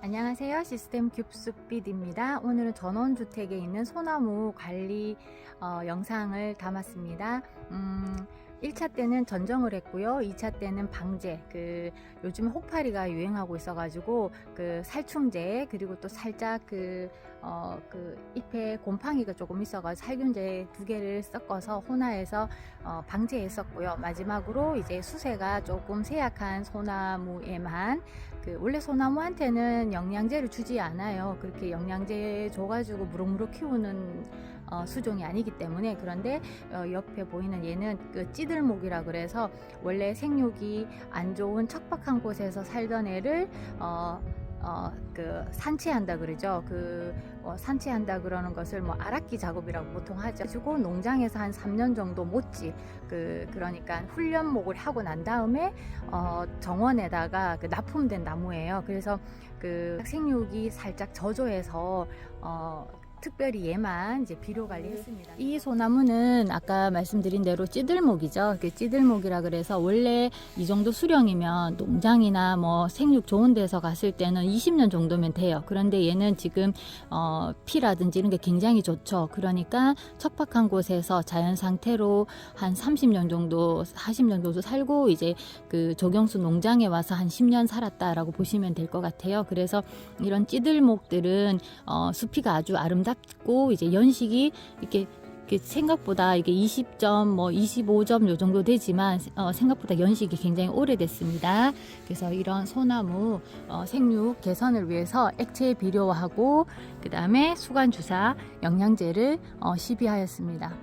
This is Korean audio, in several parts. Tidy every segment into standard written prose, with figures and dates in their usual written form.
안녕하세요. 시스템 큐브스빛입니다. 오늘은 전원주택에 있는 소나무 관리 영상을 담았습니다. 1차 때는 전정을 했고요. 2차 때는 방제, 요즘 혹파리가 유행하고 있어가지고 살충제, 그리고 또 살짝 잎에 곰팡이가 조금 있어가지고 살균제 2개를 섞어서 혼화해서 방제했었고요. 마지막으로 이제 수세가 조금 세약한 소나무에만 원래 소나무한테는 영양제를 주지 않아요. 그렇게 영양제 줘가지고 무럭무럭 키우는 수종이 아니기 때문에. 그런데 옆에 보이는 얘는 찌들목이라 그래서 원래 생육이 안 좋은 척박한 곳에서 살던 애를 산치한다 그러죠. 산치한다 그러는 것을 아락기 작업이라고 보통 하죠. 그리고 농장에서 한 3년 정도 못지 그러니까 훈련목을 하고 난 다음에 정원에다가 납품된 나무예요. 그래서 생육이 살짝 저조해서 특별히 얘만 이제 비료 관리했습니다. 이 소나무는 아까 말씀드린 대로 찌들목이죠. 찌들목이라 그래서 원래 이 정도 수령이면 농장이나 생육 좋은 데서 갔을 때는 20년 정도면 돼요. 그런데 얘는 지금 피라든지 이런 게 굉장히 좋죠. 그러니까 척박한 곳에서 자연 상태로 한 30년 정도, 40년 정도 살고 이제 조경수 농장에 와서 한 10년 살았다라고 보시면 될 것 같아요. 그래서 이런 찌들목들은 수피가 아주 아름답고 이제 연식이 이렇게 생각보다 이게 20점, 25점 요 정도 되지만 생각보다 연식이 굉장히 오래됐습니다. 그래서 이런 소나무 생육 개선을 위해서 액체 비료하고 그 다음에 수관 주사 영양제를 시비하였습니다.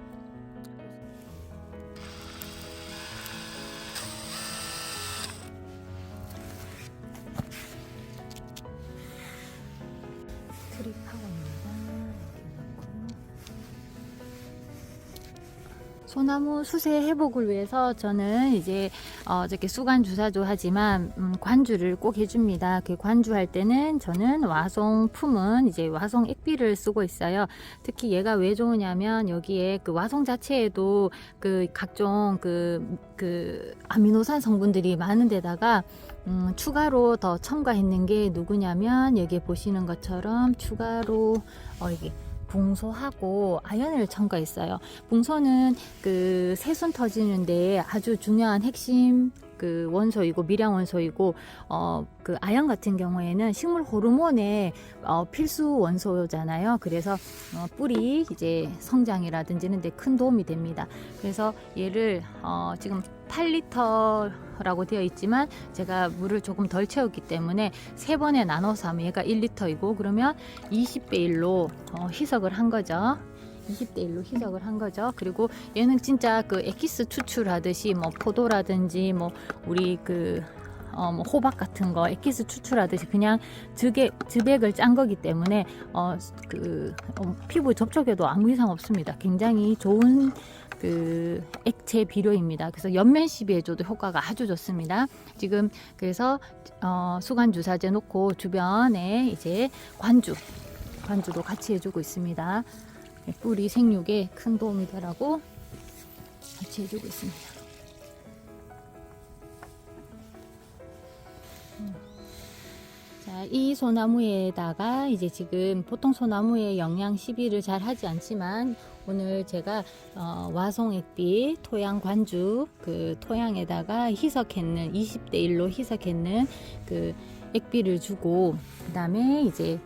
소나무 수세 회복을 위해서 저는 이제 저렇게 수관 주사도 하지만 관주를 꼭 해줍니다. 관주할 때는 저는 와송 품은 이제 와송 액비를 쓰고 있어요. 특히 얘가 왜 좋으냐면 여기에 와송 자체에도 각종 아미노산 성분들이 많은 데다가 추가로 더 첨가했는 게 누구냐면 여기 보시는 것처럼 추가로 이게 붕소하고 아연을 첨가했어요. 붕소는 새순 터지는데 아주 중요한 핵심 원소이고 미량 원소이고 아연 같은 경우에는 식물 호르몬의 필수 원소잖아요. 그래서 뿌리 이제 성장이라든지 이런 데 큰 도움이 됩니다. 그래서 얘를 지금 8리터라고 되어 있지만 제가 물을 조금 덜 채웠기 때문에 3번에 나눠서 하면 얘가 1리터이고 그러면 20배 1로 희석을 한 거죠. 20대 1로 희석을 한 거죠. 그리고 얘는 진짜 엑기스 추출하듯이 포도라든지 우리 호박 같은 거 엑기스 추출하듯이 그냥 즈백을 짠 거기 때문에 피부 접촉에도 아무 이상 없습니다. 굉장히 좋은 액체 비료입니다. 그래서 옆면 시비해줘도 효과가 아주 좋습니다. 지금 그래서 수관 주사제 놓고 주변에 이제 관주도 같이 해주고 있습니다. 뿌리 생육에 큰 도움이 되라고 같이 해주고 있습니다. 자, 이 소나무에다가 이제 지금 보통 소나무에 영양 시비를 잘 하지 않지만 오늘 제가 와송액비 토양 관주 토양에다가 희석했는 20대 1로 희석했는 액비를 주고 그 다음에 이제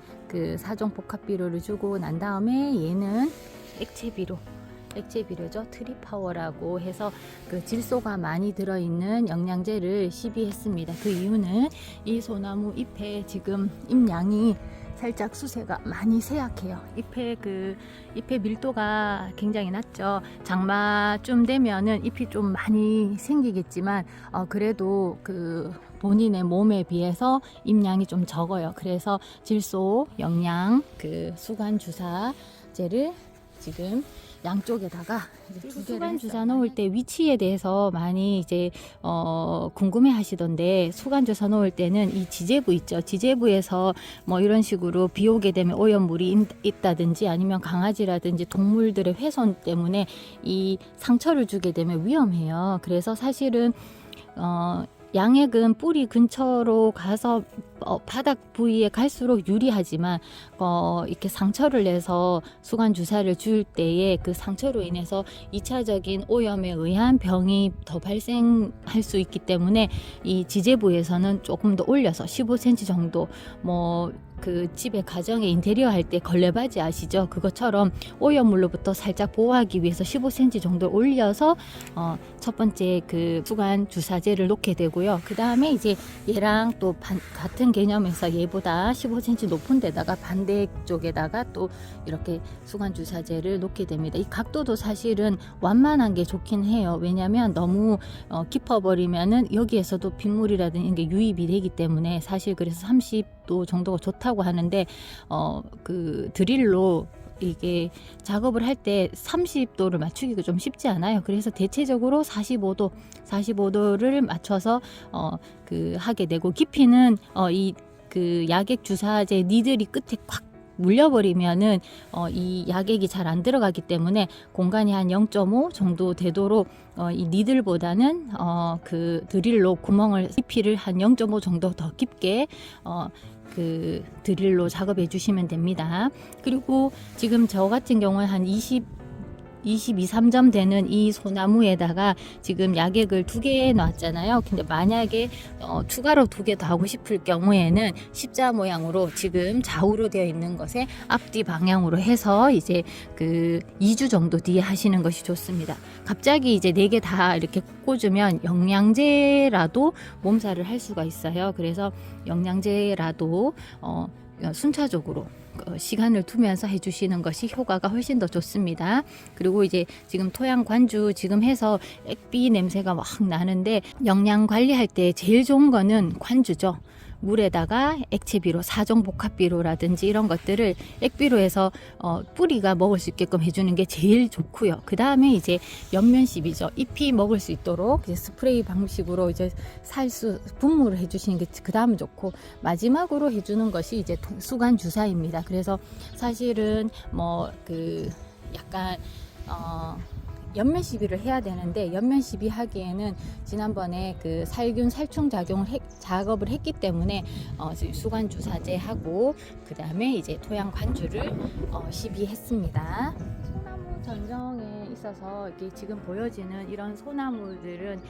사종 복합 비료를 주고 난 다음에 얘는 액체 비료죠. 트리파워라고 해서 질소가 많이 들어있는 영양제를 시비했습니다. 그 이유는 이 소나무 잎에 지금 잎양이 살짝 수세가 많이 세약해요. 잎의 밀도가 굉장히 낮죠. 장마쯤 되면은 잎이 좀 많이 생기겠지만 그래도 본인의 몸에 비해서 잎양이 좀 적어요. 그래서 질소, 영양, 수관 주사제를 지금 양쪽에다가 수관 주사 넣을 때 위치에 대해서 많이 이제 궁금해 하시던데 수관 주사 넣을 때는 이 지제부 있죠. 지제부에서 이런 식으로 비 오게 되면 오염물이 있다든지 아니면 강아지라든지 동물들의 훼손 때문에 이 상처를 주게 되면 위험해요. 그래서 사실은 양액은 뿌리 근처로 가서 바닥 부위에 갈수록 유리하지만 이렇게 상처를 내서 수관 주사를 줄 때에 그 상처로 인해서 2차적인 오염에 의한 병이 더 발생할 수 있기 때문에 이 지제부에서는 조금 더 올려서 15cm 정도 그 집에 가정에 인테리어 할 때 걸레바지 아시죠? 그것처럼 오염물로부터 살짝 보호하기 위해서 15cm 정도 올려서 첫 번째 그 수관 주사제를 놓게 되고요. 그 다음에 이제 얘랑 또 같은 개념에서 얘보다 15cm 높은 데다가 반대쪽에다가 또 이렇게 수관 주사제를 놓게 됩니다. 이 각도도 사실은 완만한 게 좋긴 해요. 왜냐하면 너무 깊어버리면은 여기에서도 빗물이라든지 이게 유입이 되기 때문에 사실 그래서 30도 정도가 좋다고 하는데 그 드릴로 이게 작업을 할 때 30도를 맞추기가 좀 쉽지 않아요. 그래서 대체적으로 45도를 맞춰서 그 하게 되고, 깊이는 이 그 약액 주사제 니들이 끝에 꽉 물려버리면은 이 약액이 잘 안 들어가기 때문에 공간이 한 0.5 정도 되도록 이 니들보다는 그 드릴로 구멍을 깊이를 한 0.5 정도 더 깊게 그 드릴로 작업해 주시면 됩니다. 그리고 지금 저 같은 경우는 한 23점 되는 이 소나무에다가 지금 약액을 2개 놨잖아요. 근데 만약에 추가로 2개 더 하고 싶을 경우에는 십자 모양으로 지금 좌우로 되어 있는 것에 앞뒤 방향으로 해서 이제 그 2주 정도 뒤에 하시는 것이 좋습니다. 갑자기 이제 4개 다 이렇게 꽂으면 영양제라도 몸살을 할 수가 있어요. 그래서 영양제라도 순차적으로 시간을 두면서 해주시는 것이 효과가 훨씬 더 좋습니다. 그리고 이제 지금 토양 관주 지금 해서 액비 냄새가 막 나는데, 영양 관리할 때 제일 좋은 거는 관주죠. 물에다가 액체비료, 사종복합비료라든지 이런 것들을 액비료해서 뿌리가 먹을 수 있게끔 해주는 게 제일 좋고요. 그 다음에 이제 옆면십이죠. 잎이 먹을 수 있도록 이제 스프레이 방식으로 이제 분무를 해주시는 게 그 다음 좋고, 마지막으로 해주는 것이 이제 수관 주사입니다. 그래서 사실은 그 약간 옆면 시비를 해야 되는데, 옆면 시비 하기에는 지난번에 그 살균 살충 작업을 했기 때문에 수관 주사제 하고 그 다음에 이제 토양 관주를 시비했습니다. 소나무 전정에 있어서 이렇게 지금 보여지는 이런 소나무들은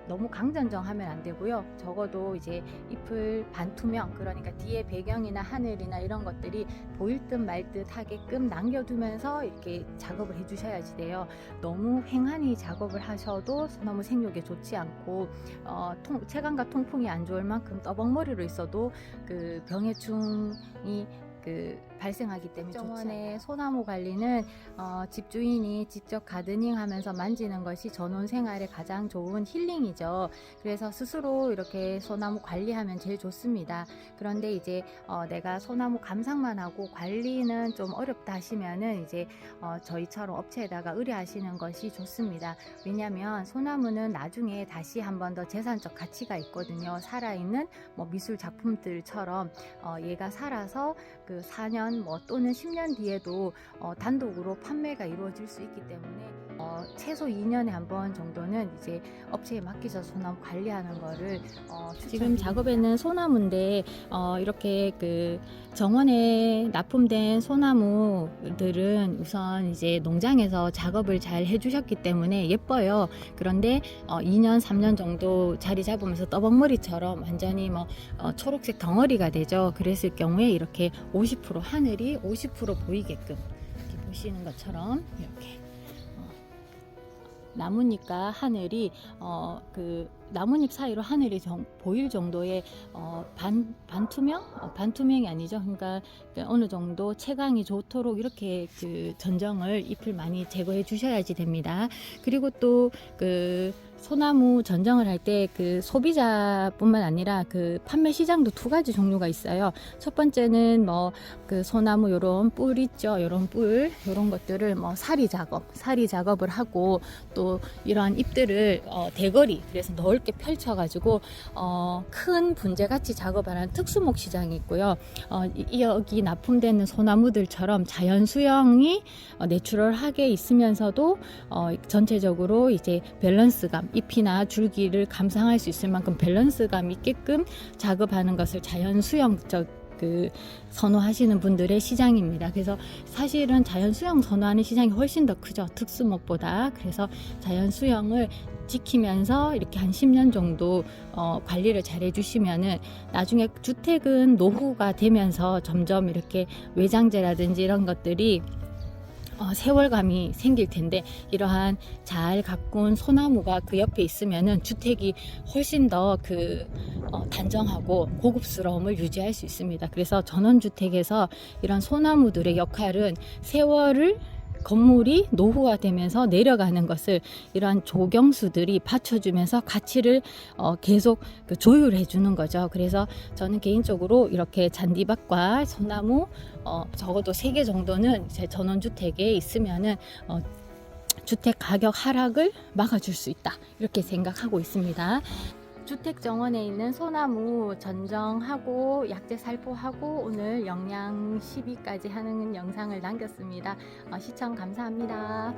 너무 강전정하면 안 되고요. 적어도 이제 잎을 반투명, 그러니까 뒤에 배경이나 하늘이나 이런 것들이 보일 듯 말 듯 하게끔 남겨두면서 이렇게 작업을 해주셔야지 돼요. 너무 횡하니 작업을 하셔도 소나무 생육에 좋지 않고 체감과 통풍이 안 좋을 만큼 떠벅머리로 있어도 그 병해충이 발생하기 때문에 정원의 소나무 관리는 집주인이 직접 가드닝 하면서 만지는 것이 전원 생활에 가장 좋은 힐링이죠. 그래서 스스로 이렇게 소나무 관리하면 제일 좋습니다. 그런데 이제 내가 소나무 감상만 하고 관리는 좀 어렵다 하시면은 이제 저희처럼 업체에다가 의뢰하시는 것이 좋습니다. 왜냐하면 소나무는 나중에 다시 한 번 더 재산적 가치가 있거든요. 살아있는 미술 작품들처럼 얘가 살아서 그 4년 또는 10년 뒤에도 단독으로 판매가 이루어질 수 있기 때문에 최소 2년에 한 번 정도는 이제 업체에 맡기셔서 소나무 관리하는 거를 지금 작업에는 소나무인데 이렇게 그 정원에 납품된 소나무들은 우선 이제 농장에서 작업을 잘 해주셨기 때문에 예뻐요. 그런데 2년 3년 정도 자리 잡으면서 떠벅머리처럼 완전히 초록색 덩어리가 되죠. 그랬을 경우에 이렇게 50% 하늘이 50% 보이게끔 이렇게 보시는 것처럼 이렇게 나뭇잎과 하늘이 그 나뭇잎 사이로 하늘이 보일 정도의 반투명? 반투명이 아니죠. 그러니까 어느 정도 체감이 좋도록 이렇게 그 전정을 잎을 많이 제거해 주셔야지 됩니다. 그리고 또 그 소나무 전정을 할 때 그 소비자뿐만 아니라 그 판매 시장도 2가지 종류가 있어요. 첫 번째는 그 소나무 요런 뿔 있죠. 요런 뿔, 요런 것들을 사리 작업을 하고 또 이러한 잎들을 대거리, 그래서 넓게 펼쳐가지고 큰 분재같이 작업하는 특수목 시장이 있고요. 여기 납품되는 소나무들처럼 자연 수영이 내추럴하게 있으면서도 전체적으로 이제 밸런스감, 잎이나 줄기를 감상할 수 있을 만큼 밸런스감 있게끔 작업하는 것을 자연 수영적 선호하시는 분들의 시장입니다. 그래서 사실은 자연 수영 선호하는 시장이 훨씬 더 크죠. 특수목보다. 그래서 자연 수영을 지키면서 이렇게 한 10년 정도 관리를 잘 해주시면은 나중에 주택은 노후가 되면서 점점 이렇게 외장재라든지 이런 것들이 세월감이 생길 텐데, 이러한 잘 가꾼 소나무가 그 옆에 있으면은 주택이 훨씬 더 단정하고 고급스러움을 유지할 수 있습니다. 그래서 전원주택에서 이런 소나무들의 역할은 세월을 건물이 노후화되면서 내려가는 것을 이러한 조경수들이 받쳐주면서 가치를 계속 조율해 주는 거죠. 그래서 저는 개인적으로 이렇게 잔디밭과 소나무 적어도 3개 정도는 제 전원주택에 있으면은 주택 가격 하락을 막아줄 수 있다, 이렇게 생각하고 있습니다. 주택 정원에 있는 소나무 전정하고 약재 살포하고 오늘 영양 시비까지 하는 영상을 남겼습니다. 시청 감사합니다.